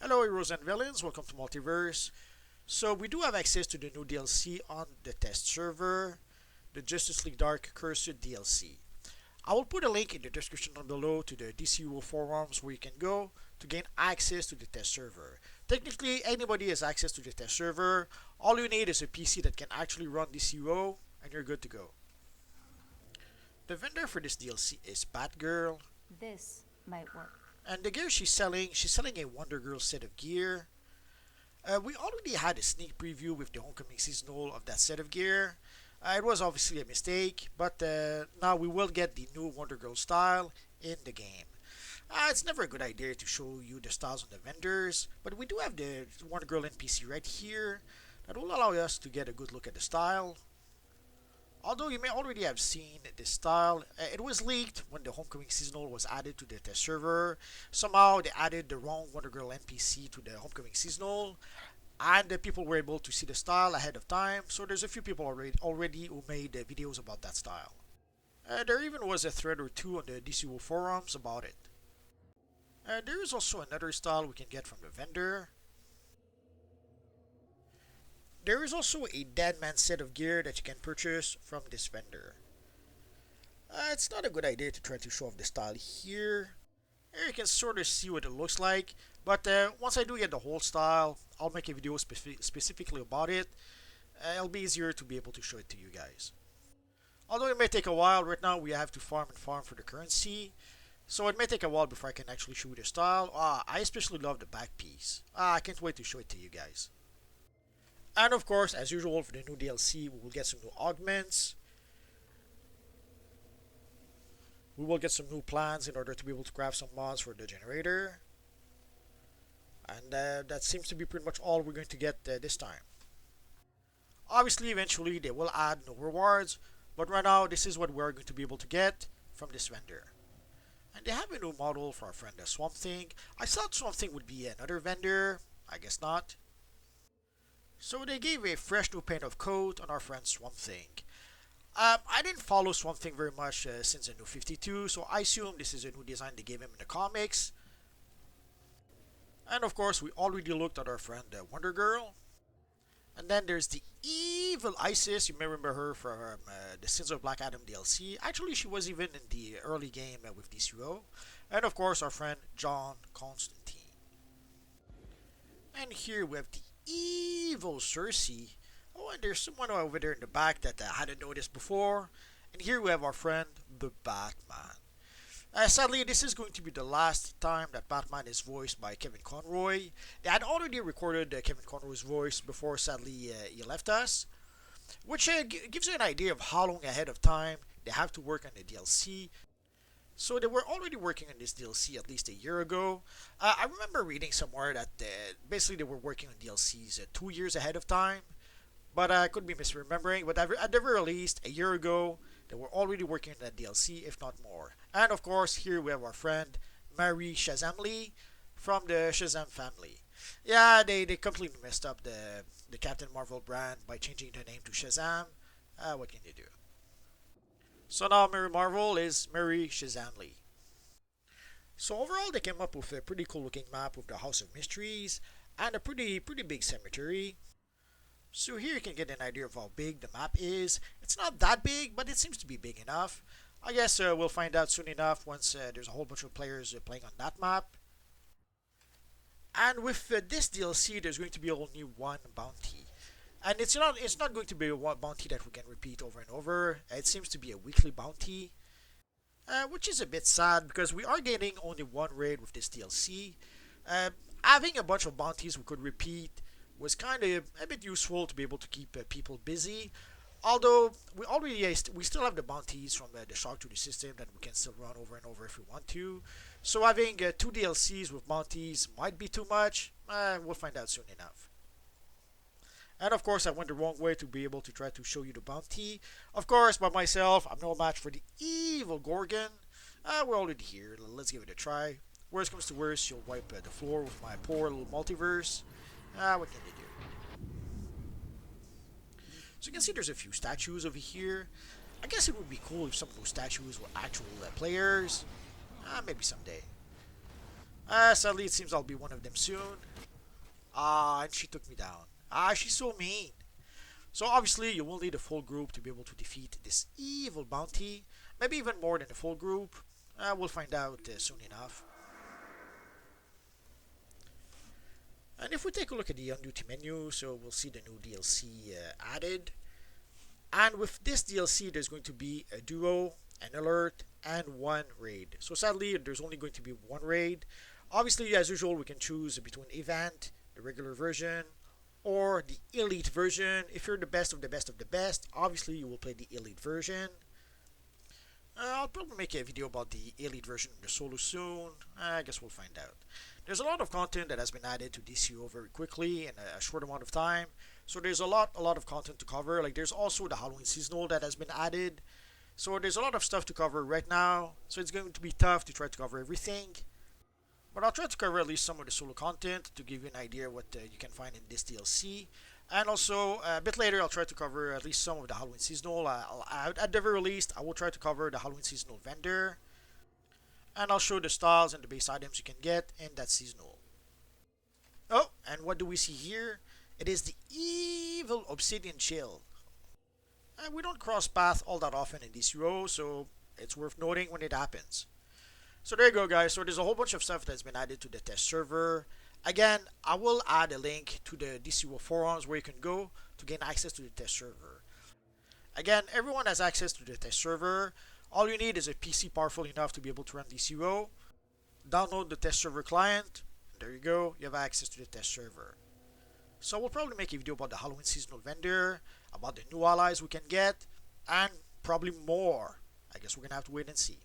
Hello heroes and villains, welcome to Multiverse. So we do have access to the new DLC on the test server, the Justice League Dark Cursed DLC. I will put a link in the description down below to the DCUO forums where you can go to gain access to the test server. Technically, anybody has access to the test server. All you need is a PC that can actually run DCUO and you're good to go. The vendor for this DLC is Batgirl. This might work. And the gear she's selling a Wonder Girl set of gear. We already had a sneak preview with the Homecoming Seasonal of that set of gear. It was obviously a mistake, but now we will get the new Wonder Girl style in the game. It's never a good idea to show you the styles on the vendors, but we do have the Wonder Girl NPC right here that will allow us to get a good look at the style. Although you may already have seen this style, it was leaked when the Homecoming Seasonal was added to the test server. Somehow they added the wrong Wonder Girl NPC to the Homecoming Seasonal, and the people were able to see the style ahead of time, so there's a few people already who made videos about that style. There even was a thread or two on the DCUO forums about it. There is also another style we can get from the vendor. There is also a Deadman set of gear that you can purchase from this vendor. It's not a good idea to try to show off the style here. Here you can sort of see what it looks like, but once I do get the whole style, I'll make a video specifically about it. It'll be easier to be able to show it to you guys. Although it may take a while, right now we have to farm and farm for the currency, so it may take a while before I can actually show you the style. I especially love the back piece. I can't wait to show it to you guys. And of course, as usual for the new DLC, we will get some new augments. We will get some new plans in order to be able to craft some mods for the generator. And that seems to be pretty much all we're going to get this time. Obviously, eventually they will add new rewards, but right now this is what we're going to be able to get from this vendor. And they have a new model for our friend Swamp Thing. I thought Swamp Thing would be another vendor. I guess not. So they gave a fresh new paint of coat on our friend Swamp Thing. I didn't follow Swamp Thing very much since the new 52, so I assume this is a new design they gave him in the comics. And of course, we already looked at our friend Wonder Girl. And then there's the evil Isis. You may remember her from the Sins of Black Adam DLC. Actually, she was even in the early game with DCUO. And of course, our friend John Constantine. And here we have the evil Cersei. Oh, and there's someone over there in the back that I hadn't noticed before. And here we have our friend, the Batman. Sadly, this is going to be the last time that Batman is voiced by Kevin Conroy. They had already recorded Kevin Conroy's voice before, sadly, he left us. Which gives you an idea of how long ahead of time they have to work on the DLC. So they were already working on this DLC at least a year ago. I remember reading somewhere that basically they were working on DLCs 2 years ahead of time. But I could be misremembering. But at the very least, a year ago, they were already working on that DLC, if not more. And of course, here we have our friend Mary Shazamly from the Shazam family. Yeah, they completely messed up the Captain Marvel brand by changing the name to Shazam. What can they do? So now Mary Marvel is Mary Shazamly. So overall they came up with a pretty cool looking map with the House of Mysteries and a pretty big cemetery. So here you can get an idea of how big the map is. It's not that big, but it seems to be big enough. I guess we'll find out soon enough once there's a whole bunch of players playing on that map. And with this DLC there's going to be only one bounty. And it's not going to be a bounty that we can repeat over and over. It seems to be a weekly bounty, which is a bit sad because we are getting only one raid with this DLC. Having a bunch of bounties we could repeat was kind of a bit useful to be able to keep people busy. Although we still have the bounties from the Shock to the System that we can still run over and over if we want to. So having 2 DLCs with bounties might be too much. We'll find out soon enough. And of course I went the wrong way to be able to try to show you the bounty. Of course, by myself, I'm no match for the evil Gorgon. We're already here, let's give it a try. Worst comes to worst, you'll wipe the floor with my poor little multiverse. What can you do? So you can see there's a few statues over here. I guess it would be cool if some of those statues were actual players. Maybe someday. Sadly, it seems I'll be one of them soon. And she took me down. She's so mean. So obviously you will need a full group to be able to defeat this evil bounty. Maybe even more than a full group. We'll find out soon enough. And if we take a look at the on-duty menu, so we'll see the new DLC added. And with this DLC, there's going to be a duo, an alert, and one raid. So sadly, there's only going to be one raid. Obviously, as usual, we can choose between event, the regular version, or the elite version. If you're the best of the best of the best, obviously you will play the elite version. I'll probably make a video about the elite version of the solo soon. I guess we'll find out. There's a lot of content that has been added to DCUO very quickly in a short amount of time. So there's a lot of content to cover. Like there's also the Halloween seasonal that has been added. So there's a lot of stuff to cover right now. So it's going to be tough to try to cover everything. But I'll try to cover at least some of the solo content to give you an idea what you can find in this DLC. And also, a bit later, I'll try to cover at least some of the Halloween seasonal. At the very least, I will try to cover the Halloween seasonal vendor. And I'll show the styles and the base items you can get in that seasonal. Oh, and what do we see here? It is the evil obsidian shield. And we don't cross paths all that often in DCUO, so it's worth noting when it happens. So there you go, guys. So there's a whole bunch of stuff that's been added to the test server. Again, I will add a link to the DCUO forums where you can go to gain access to the test server. Again, everyone has access to the test server. All you need is a PC powerful enough to be able to run DCUO. Download the test server client. And there you go. You have access to the test server. So we'll probably make a video about the Halloween seasonal vendor, about the new allies we can get, and probably more. I guess we're going to have to wait and see.